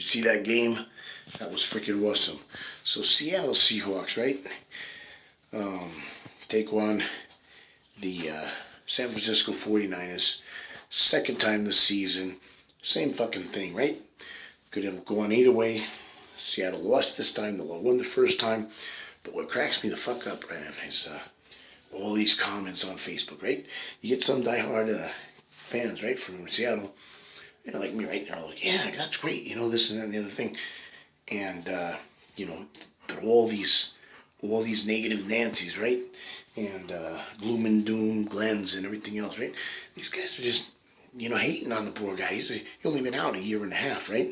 you see that game? That was freaking awesome. So Seattle Seahawks, right? Take on the San Francisco 49ers. Second time this season. Same fucking thing, right? Could have gone either way. Seattle lost this time. They won the first time. But what cracks me the fuck up, man, is all these comments on Facebook, right? You get some diehard fans, right, from Seattle, like me, right? They're all like, yeah, that's great, this and that and the other thing. And, but all these negative Nancy's, right? And gloom and doom Glens and everything else, right? These guys are just, hating on the poor guy. He's only been out a year and a half, right?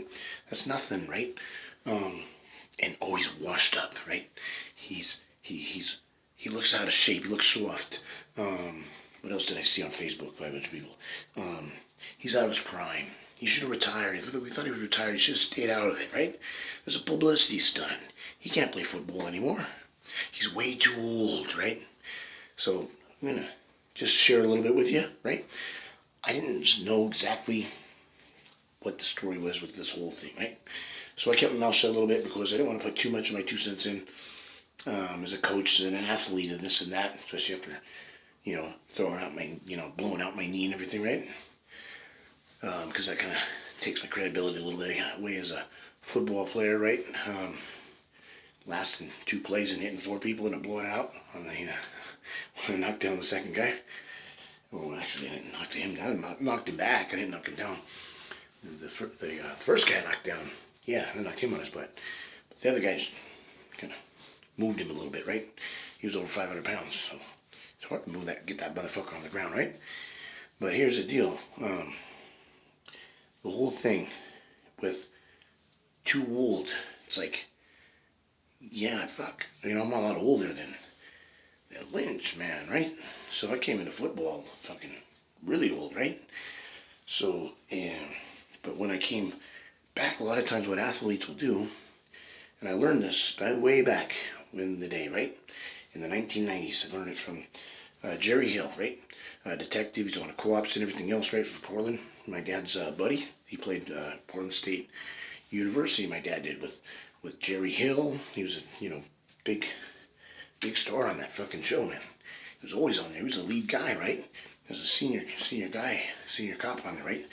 That's nothing, right? And always washed up, right? He looks out of shape. He looks soft. What else did I see on Facebook by a bunch of people? He's out of his prime. He should have retired. We thought he was retired. He should have stayed out of it, right? There's a publicity stunt. He can't play football anymore. He's way too old, right? So I'm going to just share a little bit with you, right? I didn't know exactly what the story was with this whole thing, right? So I kept my mouth shut a little bit because I didn't want to put too much of my 2 cents in as a coach and an athlete and this and that, especially after, throwing out my, blowing out my knee and everything, right? Because that kind of takes my credibility a little bit away as a football player, right? Lasting 2 plays and hitting 4 people and blowing out on the when I knocked down the second guy. Well, actually, I didn't knock him down. I knocked him back. I didn't knock him down. The first guy I knocked down, yeah, I knocked him on his butt. But the other guy just kind of moved him a little bit, right? He was over 500 pounds, so it's hard to get that motherfucker on the ground, right? But here's the deal. The whole thing with too old, it's like, yeah, fuck. I'm a lot older than Lynch, man, right? So I came into football fucking really old, right? So, but when I came back, a lot of times what athletes will do, and I learned this way back in the day, right? In the 1990s, I learned it from Jerry Hill, right? Detective, he's on a co-ops and everything else, right, for Portland. My dad's buddy, he played Portland State University, my dad did, with Jerry Hill. He was a, big star on that fucking show, man. He was always on there. He was the lead guy, right? He was a senior guy, senior cop on there, right?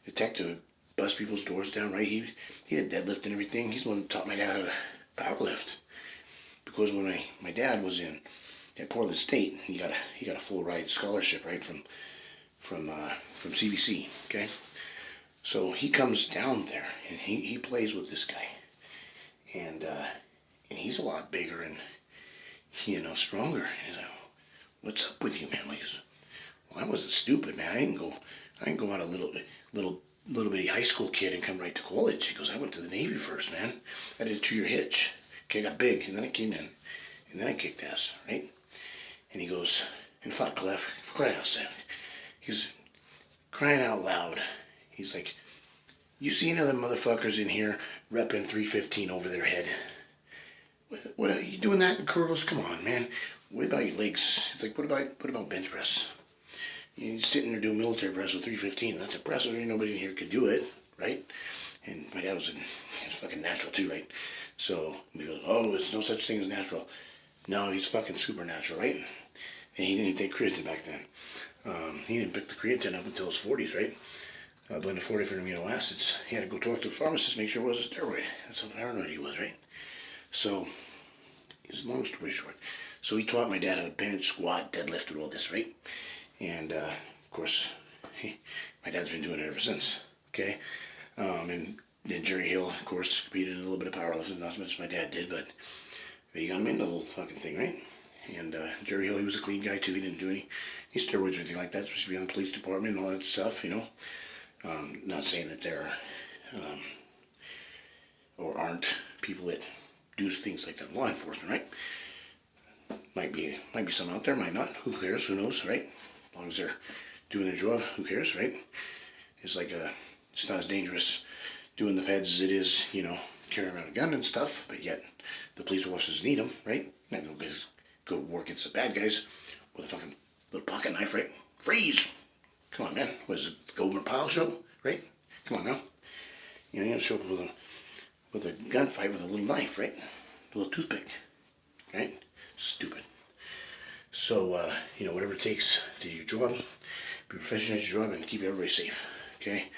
Detective would bust people's doors down, right? He did deadlift and everything. He's the one that taught my dad how to power lift. Because when my dad was at Portland State, he got a full ride scholarship, right, from CBC, okay? So he comes down there and he plays with this guy, and he's a lot bigger and stronger. What's up with you, man? Well, I wasn't stupid, man. I didn't go out a little bitty high school kid and come right to college. He goes, I went to the Navy first, man. I did a 2-year hitch. Okay, I got big, and then I came in, and then I kicked ass, right? And he goes, and fought Clef, for crying out loud. He's crying out loud. He's like, you see any other motherfuckers in here repping 315 over their head? What are you doing that in curls? Come on, man. What about your legs? It's like, what about bench press? You're sitting there doing military press with 315. That's impressive. Nobody in here could do it, right? And my dad was fucking natural too, right? So he goes, oh, it's no such thing as natural. No, he's fucking supernatural, right? And he didn't take creatine back then. He didn't pick the creatine up until his 40s, right? Blended 4 different amino acids. He had to go talk to the pharmacist, make sure it was a steroid. That's how paranoid he was, right? So, it's a long story short. So he taught my dad how to bench, squat, deadlift, and all this, right? And, of course, my dad's been doing it ever since, okay? And then Jerry Hill, of course, competed in a little bit of powerlifting, not as much as my dad did, but he got him into the whole fucking thing, right? And Jerry Hill, he was a clean guy too. He didn't do any steroids or anything like that. Supposed to be on the police department and all that stuff, Not saying that there are, or aren't people that do things like that in law enforcement, right? Might be some out there, might not. Who cares? Who knows, right? As long as they're doing their job, who cares, right? It's like it's not as dangerous doing the feds as it is, carrying around a gun and stuff. But yet, the police officers need them, right? Not gonna go work against the bad guys with a fucking little pocket knife, right? Freeze! Come on, man. What is it, the Goldman Pyle show, right? Come on now. You know, you don't show up with a gunfight with a little knife, right? A little toothpick, right? Stupid. So, you know, whatever it takes to do your job, be professional at your job, and keep everybody safe, okay?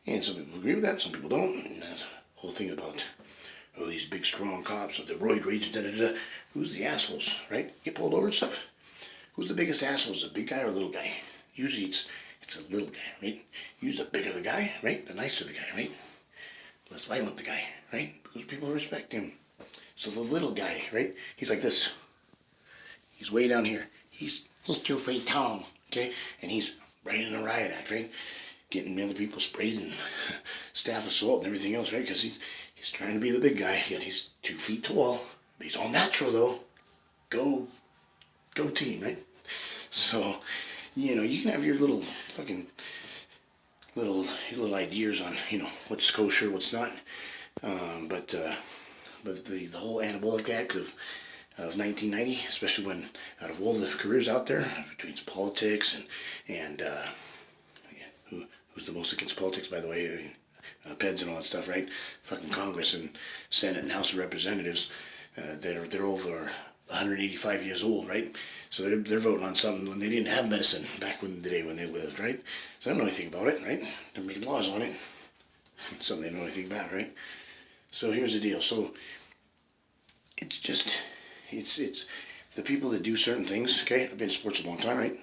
And some people agree with that, some people don't. And that's the whole thing about, oh, these big, strong cops with the roid rage, da-da-da-da. Who's the assholes, right? Get pulled over and stuff. Who's the biggest assholes, the big guy or little guy? Usually it's a little guy, right? Usually the bigger the guy, right? The nicer the guy, right? Less violent the guy, right? Because people respect him. So the little guy, right? He's like this. He's way down here. He's 2 feet tall, okay? And he's right in a riot act, right? Getting other people sprayed and staff assault and everything else, right? Because he's trying to be the big guy, yet he's 2 feet tall. But he's all natural, though. Go team, right? So, you know, you can have your little fucking little ideas on, you know, what's kosher, what's not. But the whole anabolic act of 1990, especially when out of all the careers out there between politics and who's the most against politics, by the way, I mean, PEDs and all that stuff, right? Fucking Congress and Senate and House of Representatives they're over 185 years old, right? So they're voting on something when they didn't have medicine back in the day when they lived, right? So I don't know anything about it, right? They're making laws on it. Something they don't know anything about, right? So here's the deal. So it's just, it's the people that do certain things, okay? I've been in sports a long time, right?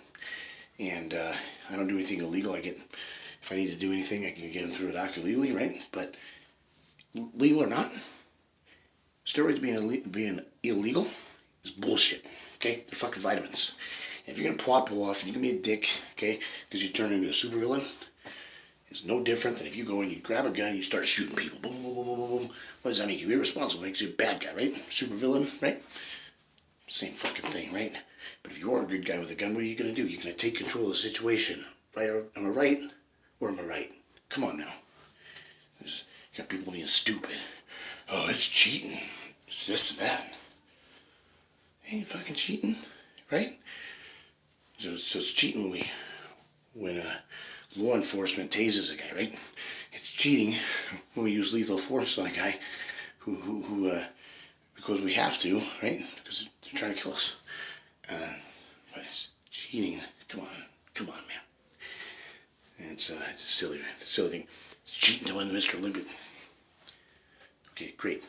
And I don't do anything illegal. If I need to do anything, I can get them through a doctor legally, right? But legal or not, steroids being illegal is bullshit, okay? They're fucking vitamins. If you're gonna pop off and you're gonna be a dick, okay, because you turn into a supervillain, it's no different than if you go and you grab a gun and you start shooting people. Boom, boom, boom, boom, boom, boom. What does that make you? Irresponsible. It makes you a bad guy, right? Supervillain, right? Same fucking thing, right? But if you are a good guy with a gun, what are you gonna do? You're gonna take control of the situation, right? Am I right? Or am I right? Come on now. You got people being stupid. Oh, it's cheating. It's this and that. Ain't fucking cheating, right? So it's cheating when law enforcement tases a guy, right? It's cheating when we use lethal force on a guy who because we have to, right? Because they're trying to kill us. But it's cheating. Come on, man. And it's a silly thing. It's cheating to win the Mr. Olympia. Okay, great.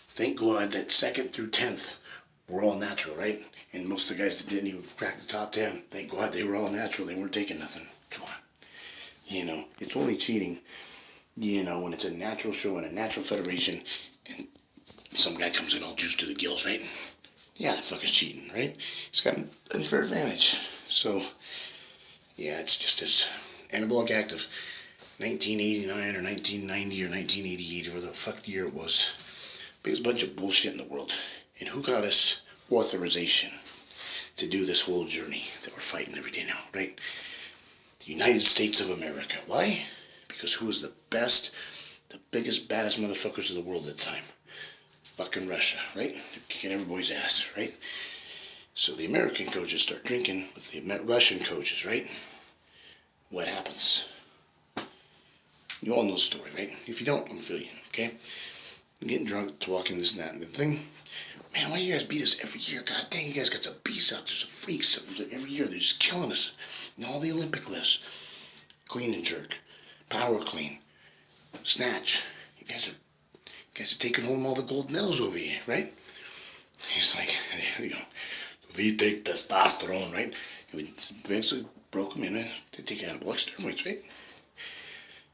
Thank God that 2nd through 10th were all natural, right? And most of the guys that didn't even crack the top 10, thank God they were all natural. They weren't taking nothing. Come on. You know, it's only cheating, you know, when it's a natural show in a natural federation and some guy comes in all juiced to the gills, right? Yeah, that fucker's cheating, right? He's got an unfair advantage. So, yeah, it's just this anabolic act of 1989 or 1990 or 1988 or whatever the fuck year it was. Biggest bunch of bullshit in the world. And who got us authorization to do this whole journey that we're fighting every day now, right? The United States of America. Why? Because who was the best, the biggest, baddest motherfuckers in the world at the time? Fucking Russia, right? They're kicking everybody's ass, right? So the American coaches start drinking with the Russian coaches, right? What happens? You all know the story, right? If you don't, I'm fill you in, okay? I'm getting drunk, talking, this and that and the thing. Man, why do you guys beat us every year? God dang, you guys got some beasts out there, some freaks. Every year, they're just killing us. And all the Olympic lifts. Clean and jerk. Power clean. Snatch. You guys are taking home all the gold medals over here, right? He's like, there you go. We take testosterone, right? And we basically broke them in to take anabolic steroids, right?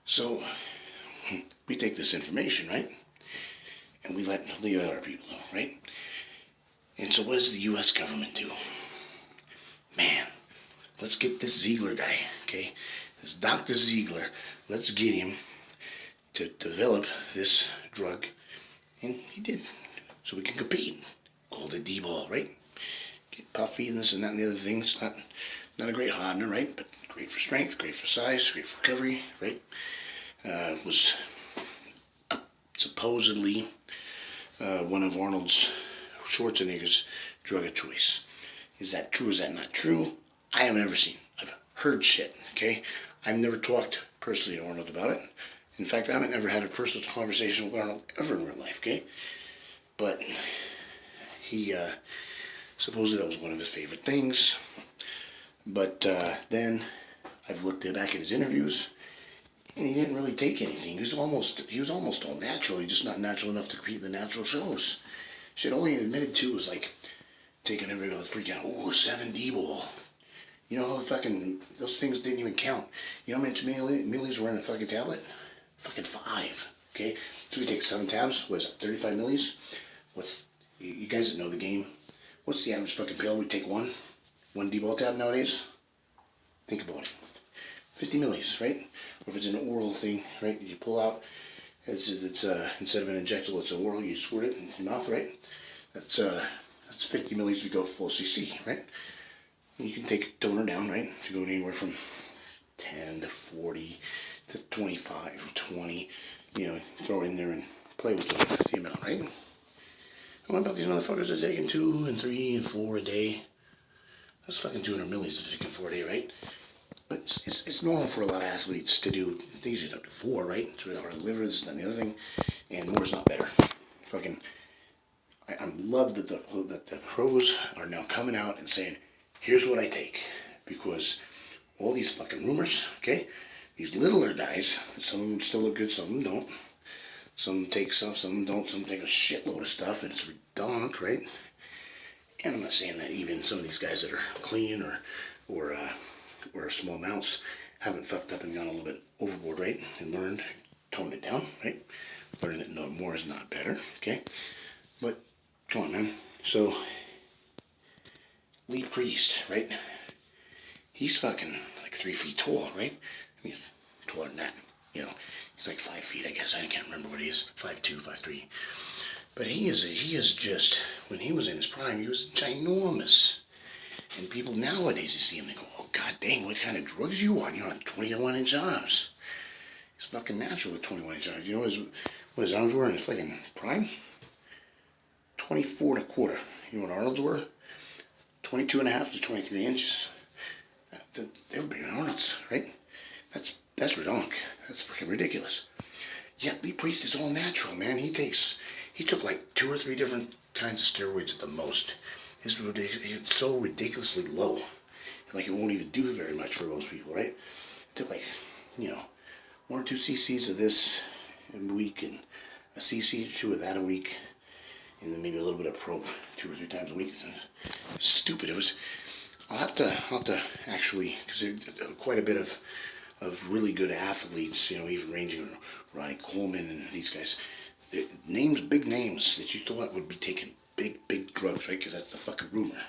So, we take this information, right? And we let the other people know, right? And so what does the U.S. government do? Man, let's get this Ziegler guy, okay? This Dr. Ziegler, let's get him to develop this drug. And he did. So we can compete. Called it D-ball, right? Get puffy and this and that and the other thing. It's not a great hardener, right? But great for strength, great for size, great for recovery, right? Was supposedly one of Arnold Schwarzenegger's drug of choice. Is that true? Is that not true? I have never seen. I've heard shit, okay? I've never talked personally to Arnold about it. In fact, I haven't ever had a personal conversation with Arnold ever in real life, okay? But he, supposedly that was one of his favorite things. But then I've looked back at his interviews, and he didn't really take anything. He was almost all natural. He's just not natural enough to compete in the natural shows. Shit, all he admitted to was like taking everybody else freak out. Oh, 7D ball. You know how fucking those things didn't even count. You know how many millies were in a fucking tablet? Fucking 5. Okay, so we take 7 tabs. What is it? 35 millies. What's you guys that know the game? What's the average fucking pill? We take one D-ball tab nowadays. Think about it. 50 millis, right? Or if it's an oral thing, right? You pull out. It's instead of an injectable, it's an oral. You squirt it in your mouth, right? That's 50 millis if you go full CC, right? And you can take a toner down, right? To go anywhere from 10 to 40 to 25 or 20. You know, throw it in there and play with it. That's the amount, right? And what about these motherfuckers that are taking 2 and 3 and 4 a day? That's fucking 200 millis to take 4 a day, right? But it's normal for a lot of athletes to do, they usually up to 4, right? It's really hard to deliver, this and the other thing. And more is not better. Fucking, I love that the pros are now coming out and saying, here's what I take. Because all these fucking rumors, okay? These littler guys, some of them still look good, some of them don't. Some take stuff, some of them don't. Some take a shitload of stuff, and it's redundant, right? And I'm not saying that even some of these guys that are clean or small amounts haven't fucked up and gone a little bit overboard, right? And learned, toned it down, right? Learning that no more is not better, okay? But, come on, man. So, Lee Priest, right? He's fucking like 3 feet tall, right? I mean, taller than that, you know. He's like 5 feet, I guess. I can't remember what he is. 5'2", 5'3". But he is just, when he was in his prime, he was ginormous. And people nowadays, you see him, they go, oh, god dang, what kind of drugs you on? You're on 21-inch arms. He's fucking natural with 21-inch arms. You know what his arms were in his fucking prime? 24 and a quarter. You know what Arnold's were? 22 and a half to 23 inches. They were bigger than Arnold's, right? That's redonk. That's freaking ridiculous. Yet Lee Priest is all natural, man. He took like 2 or 3 different kinds of steroids at the most. It's so ridiculously low. Like it won't even do very much for most people, right? It took like, 1 or 2 cc's of this a week and a cc or 2 of that a week. And then maybe a little bit of Probe 2 or 3 times a week. It's stupid. I'll have to actually, because there's quite a bit of really good athletes, even ranging Ronnie Coleman and these guys. Big names that you thought would be taking big drugs, right? Because that's the fucking rumor.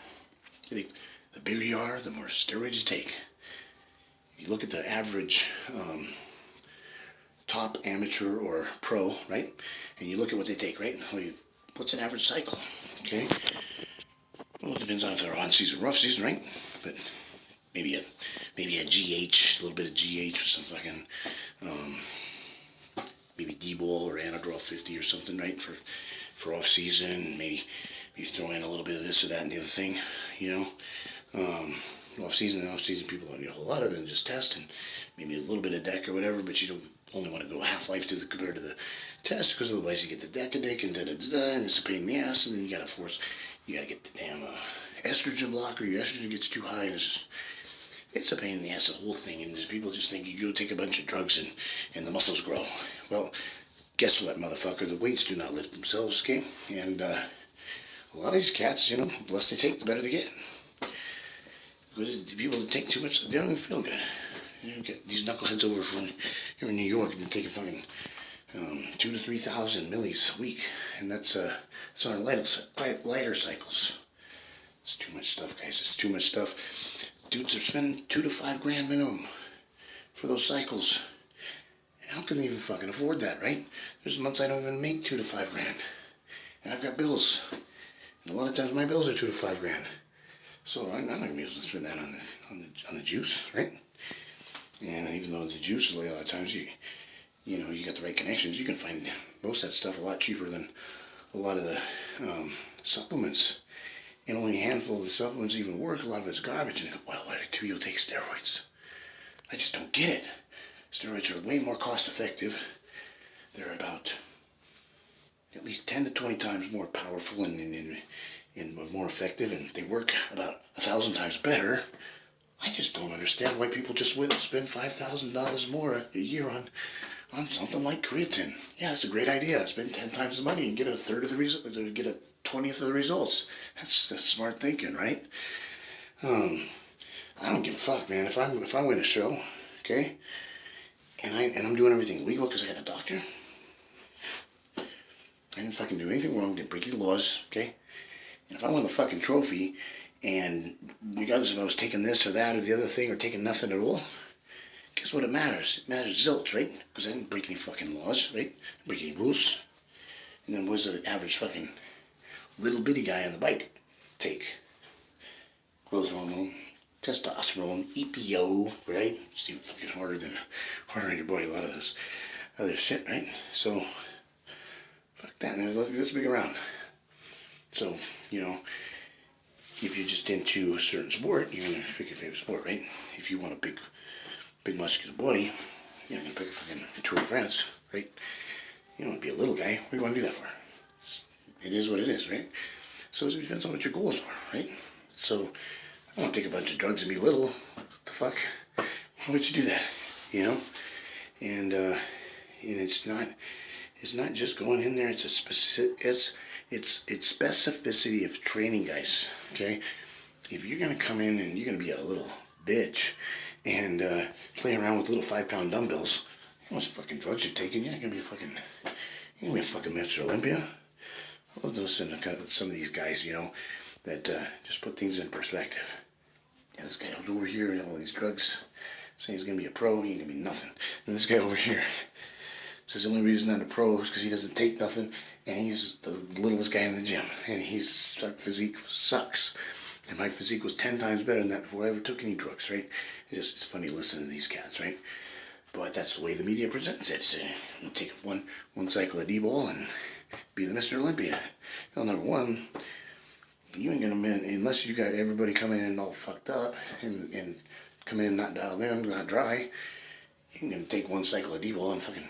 You think the bigger you are, the more steroids you take. You look at the average top amateur or pro, right? And you look at what they take, right? What's an average cycle? Okay. Well, it depends on if they're on season, rough season, right? But maybe a GH, a little bit of GH with some fucking maybe D-ball or Anadrol 50 or something, right? For off season, maybe throw in a little bit of this or that and the other thing, off season people want to get a whole lot of than just test and maybe a little bit of deck or whatever, but you don't only want to go half-life compared to the test, because otherwise you get the Decadeck and and it's a pain in the ass, and then you gotta get the damn estrogen blocker. Your estrogen gets too high, and it's a pain in the ass, the whole thing. And people just think you go take a bunch of drugs and the muscles grow. Well, guess what, motherfucker? The weights do not lift themselves, okay? And a lot of these cats, the less they take, the better they get. Because the people that take too much, they don't even feel good. You get these knuckleheads over from here in New York, and they're taking fucking 2,000 to 3,000 millis a week, and that's on lighter cycles. It's too much stuff, guys. It's too much stuff. Dudes are spending $2 to $5 grand minimum for those cycles. How can they even fucking afford that, right? There's months I don't even make $2 to $5 grand, and I've got bills, and a lot of times my bills are $2 to $5 grand. So I'm not gonna be able to spend that on the juice, right? And even though the juice, a lot of times you got the right connections, you can find most of that stuff a lot cheaper than a lot of the supplements. And only a handful of the supplements even work. A lot of it's garbage. And well, why do people take steroids? I just don't get it. Steroids are way more cost effective they're about at least 10 to 20 times more powerful and more effective, and they work about 1,000 times better. I just don't understand why people just wouldn't spend $5,000 more a year on something like creatine. Yeah, it's a great idea. Spend 10 times the money and get a third of the result, get a 20th of the results. That's smart thinking, right? I don't give a fuck, man. If I win a show, okay, and I'm doing everything legal because I got a doctor, I didn't fucking do anything wrong, didn't break any laws, okay? And if I won the fucking trophy, and regardless if I was taking this or that or the other thing or taking nothing at all, guess what it matters? It matters zilch, right? Because I didn't break any fucking laws, right? Didn't break any rules. And then what does the average fucking little bitty guy on the bike take? Growth hormone, testosterone, EPO, right? It's even fucking harder on your body, a lot of this other shit, right? So, fuck that, man. Let's be around. So, if you're just into a certain sport, you're going to pick your favorite sport, right? If you want a big muscular body, you're going to pick a fucking Tour de France, right? You don't want to be a little guy. What do you want to do that for? It is what it is, right? So it depends on what your goals are, right? So I don't want to take a bunch of drugs and be little. What the fuck? Why would you do that? And it's not just going in there. It's a specific. It's specificity of training, guys. Okay, if you're gonna come in and you're gonna be a little bitch and play around with little 5-pound dumbbells, you know what fucking drugs you're taking? You're not gonna be fucking. You're gonna be a fucking Mr. Olympia. I love those some of these guys, that just put things in perspective. Yeah, this guy over here and all these drugs, saying he's gonna be a pro, he ain't gonna be nothing. And this guy over here says the only reason he's not a pro is because he doesn't take nothing, and he's the littlest guy in the gym, and his physique sucks. And my physique was 10 times better than that before I ever took any drugs, right? It's funny listening to these cats, right? But that's the way the media presents it. So, take one cycle of D-ball and be the Mr. Olympia. Well, number one, you ain't gonna win unless you got everybody coming in all fucked up and coming in not dialed in, not dry. You ain't gonna take one cycle of D-ball and fucking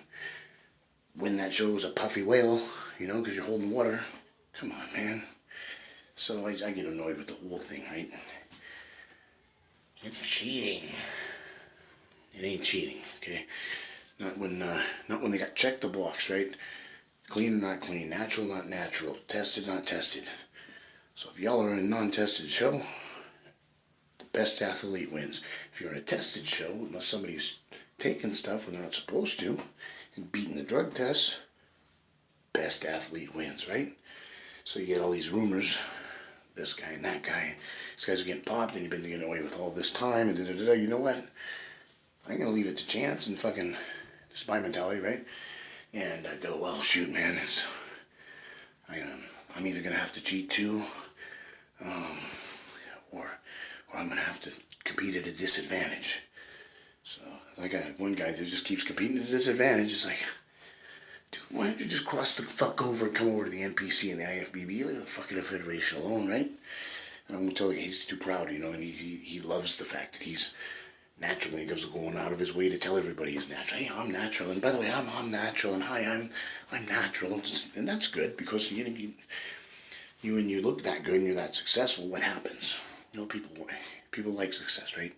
win that show as a puffy whale, because you're holding water. Come on, man. So I get annoyed with the whole thing, right? It's cheating. It ain't cheating, okay? Not when they got checked the box, right? Clean or not clean, natural, not natural, tested, not tested. So if y'all are in a non-tested show, the best athlete wins. If you're in a tested show, unless somebody's taking stuff when they're not supposed to, and beating the drug tests, best athlete wins, right? So you get all these rumors, this guy and that guy, these guys are getting popped and you've been getting away with all this time and da-da-da-da. You know what? I'm going to leave it to chance and fucking, this is my mentality, right? And I go, well, shoot, man, I'm either going to have to cheat too, or I'm going to have to compete at a disadvantage. So I got one guy that just keeps competing at a disadvantage. It's like, dude, why don't you just cross the fuck over and come over to the NPC and the IFBB? Leave the fucking federation alone, right? And I'm going to tell you, he's too proud, and he loves the fact that he's natural, and he goes going out of his way to tell everybody he's natural. Hey, I'm natural, and by the way, I'm natural, and hi, I'm natural, and that's good, because you when you look that good and you're that successful, what happens? People like success, right?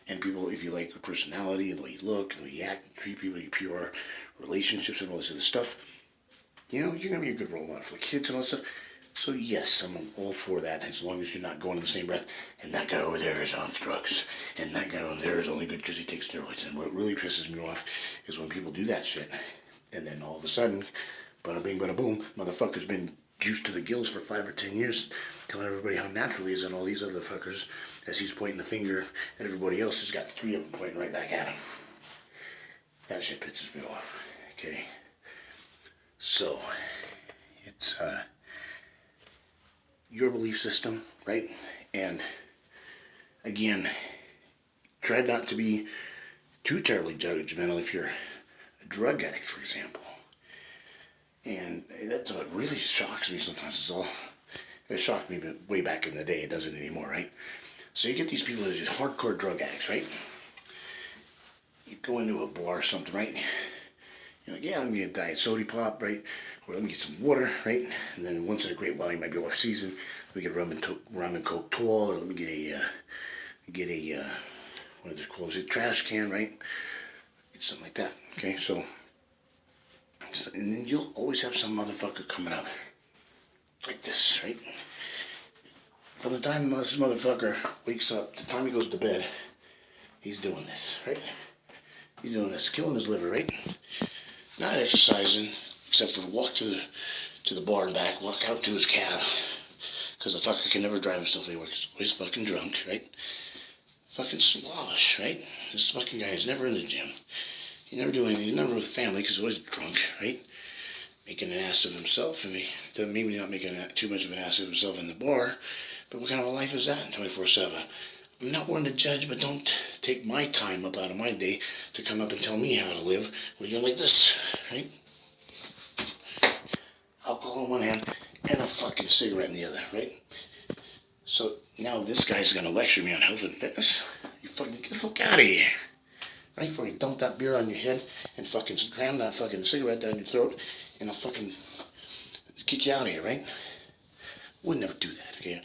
And people, if you like your personality, and the way you look, and the way you act, and treat people, your pure relationships and all this other stuff, you're going to be a good role model for the kids and all that stuff. So yes, I'm all for that, as long as you're not going in the same breath, and that guy over there is on drugs, and that guy over there is only good because he takes steroids. And what really pisses me off is when people do that shit, and then all of a sudden, bada bing, bada boom, motherfucker's been juiced to the gills for 5 or 10 years, telling everybody how natural he is, and all these other fuckers, as he's pointing the finger, and everybody else has got 3 of them pointing right back at him. That shit pisses me off, okay? So, it's, your belief system, right? And again, try not to be too terribly judgmental if you're a drug addict, for example. And that's what really shocks me sometimes. It shocked me way back in the day. It doesn't anymore, right? So you get these people that are just hardcore drug addicts, right? You go into a bar or something, right? You're like, yeah, let me get a diet soda pop, right? Or let me get some water, right? And then once in a great while, you might be off season. Let me get rum and coke tall, or let me get a what are they called? A trash can, right? Get something like that. Okay, so and then you'll always have some motherfucker coming up like this, right? From the time this motherfucker wakes up to the time he goes to bed, he's doing this, right? He's doing this, killing his liver, right? Not exercising, except for walk to the bar and back, walk out to his cab, because the fucker can never drive himself anywhere, because he's always fucking drunk, right? Fucking slosh, right? This fucking guy is never in the gym. He never do anything. He's never with family, because he's always drunk, right? Making an ass of himself, and maybe not making too much of an ass of himself in the bar, but what kind of a life is that 24/7? I'm not one to judge, but don't take my time up out of my day to come up and tell me how to live when you're like this, right? Alcohol in one hand and a fucking cigarette in the other, right? So now this guy's gonna lecture me on health and fitness. You fucking get the fuck out of here, right? Before you dump that beer on your head and fucking cram that fucking cigarette down your throat, and I'll fucking kick you out of here, right? Would never do that, okay?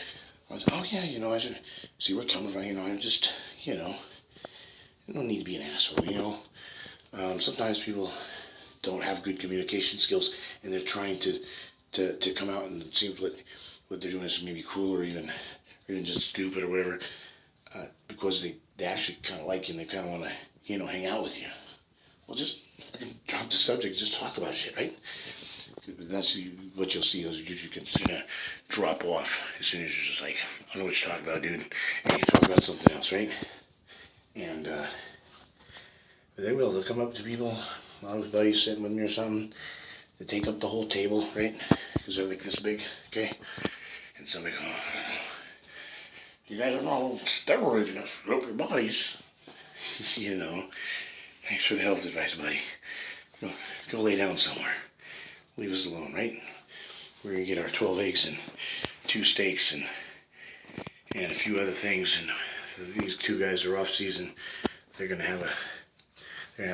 I was, oh yeah, I should see where it coming from, I'm just, you don't need to be an asshole, sometimes people don't have good communication skills, and they're trying to come out, and it seems what they're doing is maybe cruel, or even just stupid, or whatever, because they actually kind of like you, and they kind of want to, hang out with you. Well, just fucking drop the subject, just talk about shit, right? That's what you'll see, is usually gonna drop off as soon as you're just like, I don't know what you're talking about, dude. And you talk about something else, right? And they'll come up to people, I was buddies sitting with me or something, they take up the whole table, right? Because they're like this big, okay? And somebody goes, oh, you guys are not on steroids, you're gonna screw up your bodies. Thanks for the health advice, buddy. Go lay down somewhere. Leave us alone, right? We're gonna get our 12 eggs and 2 steaks and a few other things, and these 2 guys are off season. They're gonna have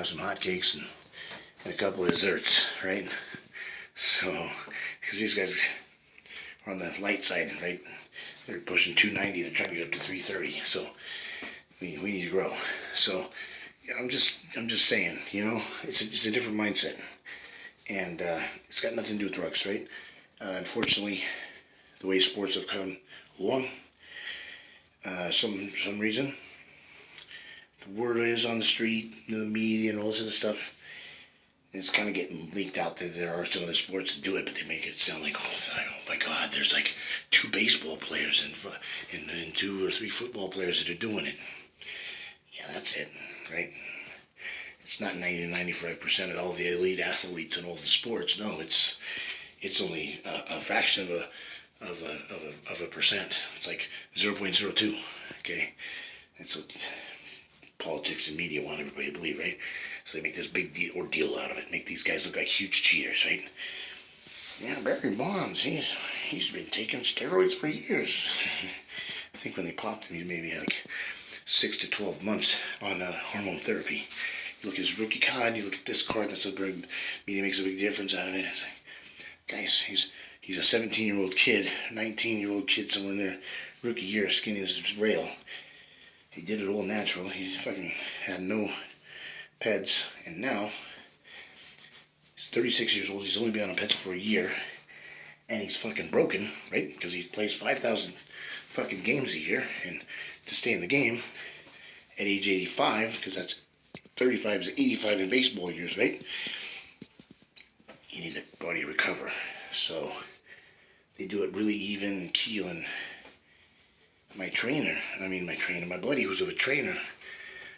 some hot cakes and a couple of desserts, right? So, because these guys are on the light side, right? They're pushing 290. They're trying to get up to 330. So we need to grow. So yeah, I'm just saying, it's a different mindset. And it's got nothing to do with drugs, right? Unfortunately, the way sports have come along, some reason, the word is on the street, the media, and all this other stuff, it's kind of getting leaked out that there are some other sports that do it, but they make it sound like, oh my God, there's like 2 baseball players and 2 or 3 football players that are doing it. Yeah, that's it, right? It's not 90-95% of all the elite athletes in all the sports. No, it's only a fraction of a percent. It's like 0.02. Okay, that's what politics and media want everybody to believe, right? So they make this big ordeal out of it. Make these guys look like huge cheaters, right? Yeah, Barry Bonds, he's been taking steroids for years. I think when they popped him, he maybe had like 6 to 12 months on hormone therapy. You look at his rookie card, you look at this card, that's what media makes a big difference out of it. It's like, guys, he's a 17-year-old kid, 19-year-old kid, somewhere in their rookie year, skinny as a rail. He did it all natural. He fucking had no peds, and now he's 36 years old. He's only been on peds for a year, and he's fucking broken, right? Because he plays 5,000 fucking games a year, and to stay in the game at age 85, because that's 35 to 85 in baseball years, right? You need the body to recover. So they do it really even and keel. And my buddy who's a trainer,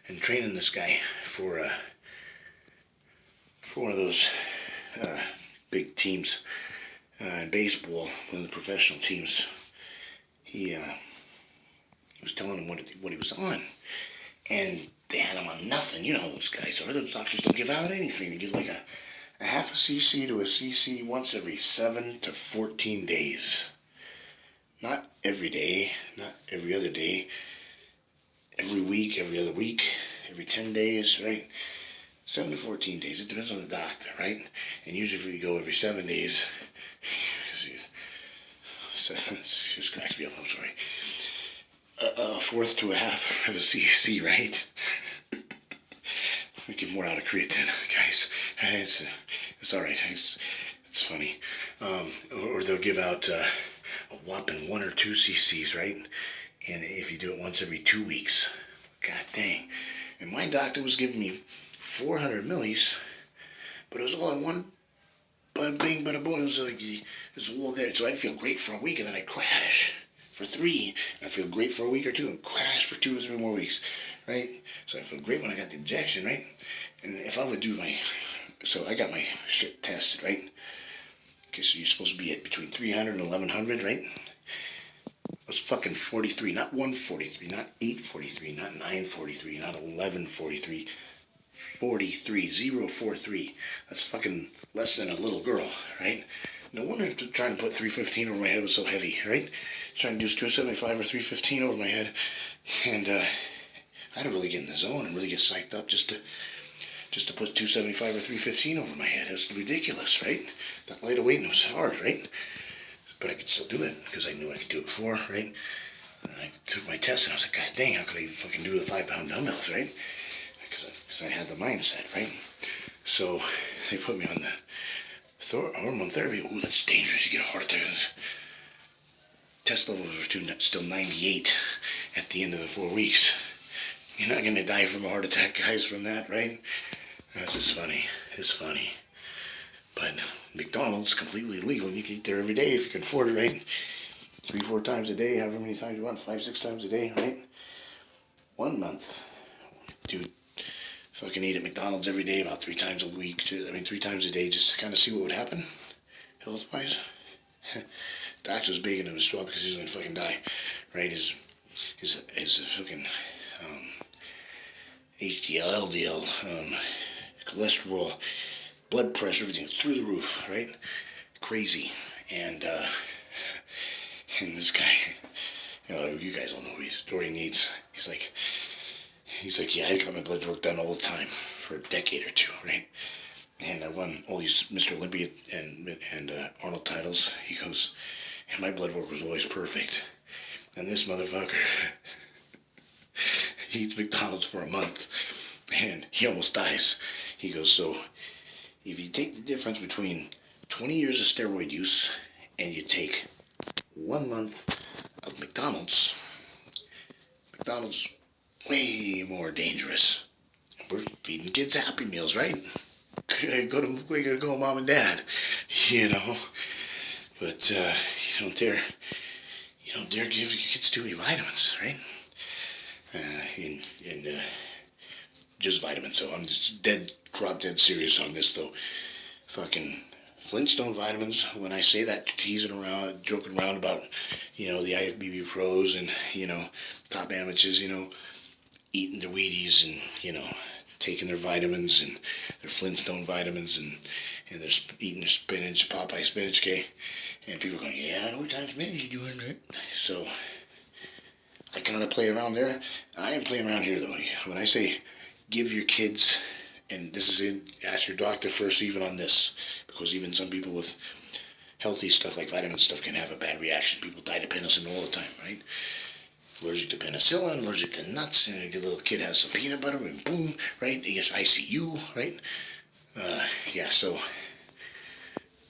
and training this guy for one of those big teams in baseball, one of the professional teams. He was telling him what he was on, and they had him on nothing. You know how those guys are. Those doctors don't give out anything. They give like a half a cc to a cc once every 7 to 14 days. Not every day, not every other day. Every week, every other week, every 10 days, right? 7 to 14 days. It depends on the doctor, right? And usually if we go every 7 days, it just cracks me up, I'm sorry. A fourth to a half of a CC, right? We get more out of creatine, guys. It's all right. It's funny. Or they'll give out a whopping 1 or 2 cc's, right? And if you do it once every 2 weeks, god dang. And my doctor was giving me 400 millis, but it was all in one bing, bada boom. It was like, it's all there. So I'd feel great for a week, and then I'd crash for 3. And I'd feel great for a week or 2, and crash for 2 or 3 more weeks, right? So I feel great when I got the injection, right? And if I would do so I got my shit tested, right? Okay, so you're supposed to be at between 300 and 1100, right? I was fucking 43, not 143, not 843, not 943, not 1143, 43, 043. That's fucking less than a little girl, right? No wonder trying to put 315 over my head was so heavy, right? Trying to do 275 or 315 over my head, and I had to really get in the zone and really get psyched up just to put 275 or 315 over my head. It was ridiculous, right? That light of weight, and it was hard, right? But I could still do it because I knew I could do it before, right? And I took my test and I was like, god dang, how could I fucking do the 5-pound dumbbells, right? Because I had the mindset, right? So they put me on the hormone therapy. Ooh, that's dangerous. You get a heart attack. Test levels were still 98 at the end of the 4 weeks. You're not going to die from a heart attack, guys, from that, right? That's just funny. It's funny. But McDonald's completely illegal. You can eat there every day if you can afford it, right? 3-4 times a day, however many times you want, 5-6 times a day, right? 1 month. Dude, fucking eat at McDonald's every day about 3 times a week. 3 times a day just to kind of see what would happen, health-wise. Doctor was begging him to swap because he's going to fucking die, right? His fucking HDL, LDL, cholesterol, blood pressure, everything through the roof, right? Crazy. And this guy, you guys all know what he needs. He's like, yeah, I got my blood work done all the time for a decade or 2, right? And I won all these Mr. Olympia and Arnold titles. He goes, and my blood work was always perfect. And this motherfucker, he eats McDonald's for a month, and he almost dies. He goes, so if you take the difference between 20 years of steroid use and you take 1 month of McDonald's is way more dangerous. We're feeding kids Happy Meals, right? We gotta go, Mom and Dad, But you don't dare give your kids too many vitamins, right? And just vitamins. So I'm just drop dead serious on this though. Fucking Flintstone vitamins. When I say that, teasing around, joking around about, the IFBB pros and, top amateurs, eating their Wheaties and, taking their vitamins and their Flintstone vitamins and they're eating their spinach, Popeye spinach, okay? And people are going, yeah, I know what kind of spinach you're doing, right? So I kind of play around there. I ain't playing around here though. When I say give your kids, and this is it, ask your doctor first even on this, because even some people with healthy stuff like vitamin stuff can have a bad reaction. People die to penicillin all the time, right? Allergic to penicillin, allergic to nuts, and your little kid has some peanut butter and boom, right? He gets ICU, right? So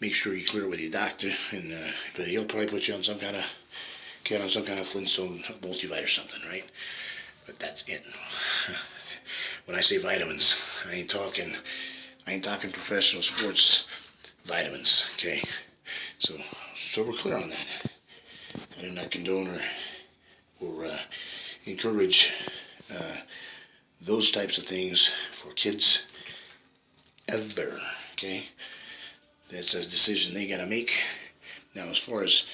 make sure you clear it with your doctor, and but he'll probably put you on some kind of Flintstone multivite or something, right? But that's it. When I say vitamins, I ain't talking professional sports vitamins, okay? So we're clear on that. I do not condone or encourage those types of things for kids ever, okay? That's a decision they gotta make. Now, as far as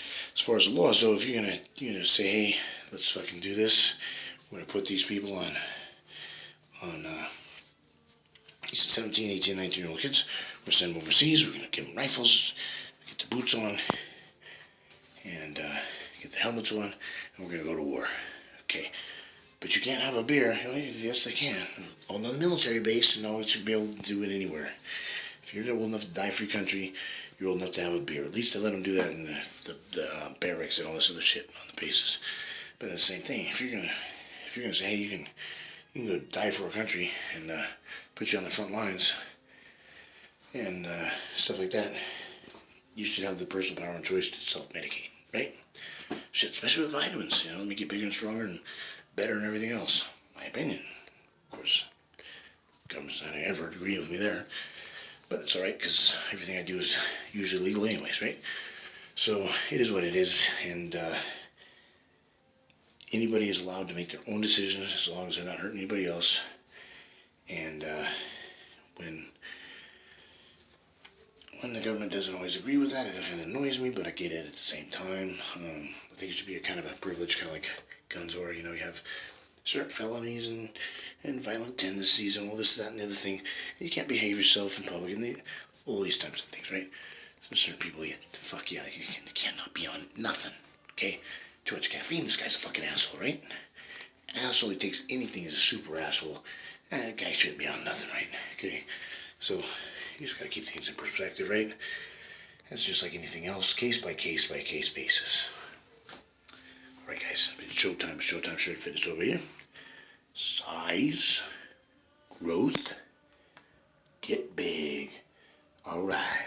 the law, so if you're gonna say, hey, let's fucking do this, we're gonna put these people on these 17, 18, 19-year-old kids, we're gonna send them overseas, we're gonna give them rifles, get the boots on, and get the helmets on, and we're gonna go to war. Okay, But you can't have a beer. Well, yes, they can. On the military base, no, you should be able to do it anywhere. If you're old enough to die for your country, you're old enough to have a beer. At least they let them do that in the barracks and all this other shit on the bases. But it's the same thing. If you're gonna say, hey, you can go die for a country and put you on the front lines and stuff like that, you should have the personal power and choice to self-medicate, right? Shit, especially with vitamins, make you bigger and stronger and better and everything else. My opinion. Of course, government's not gonna ever agree with me there. But it's alright, because everything I do is usually legal anyways, right? So, it is what it is, and anybody is allowed to make their own decisions as long as they're not hurting anybody else. And when the government doesn't always agree with that, it kind of annoys me, but I get it at the same time. I think it should be a kind of a privilege, kind of like guns, or, you have certain felonies and violent tendencies and all this, that, and the other thing. You can't behave yourself in public and all these types of things, right? So certain people get, fuck yeah, they cannot be on nothing, okay? Too much caffeine, this guy's a fucking asshole, right? An asshole who takes anything is a super asshole. That guy shouldn't be on nothing, right? Okay, so you just gotta keep things in perspective, right? It's just like anything else, case by case basis. Alright guys, it's showtime, Shred Fitness over here. Size, growth, get big. Alright.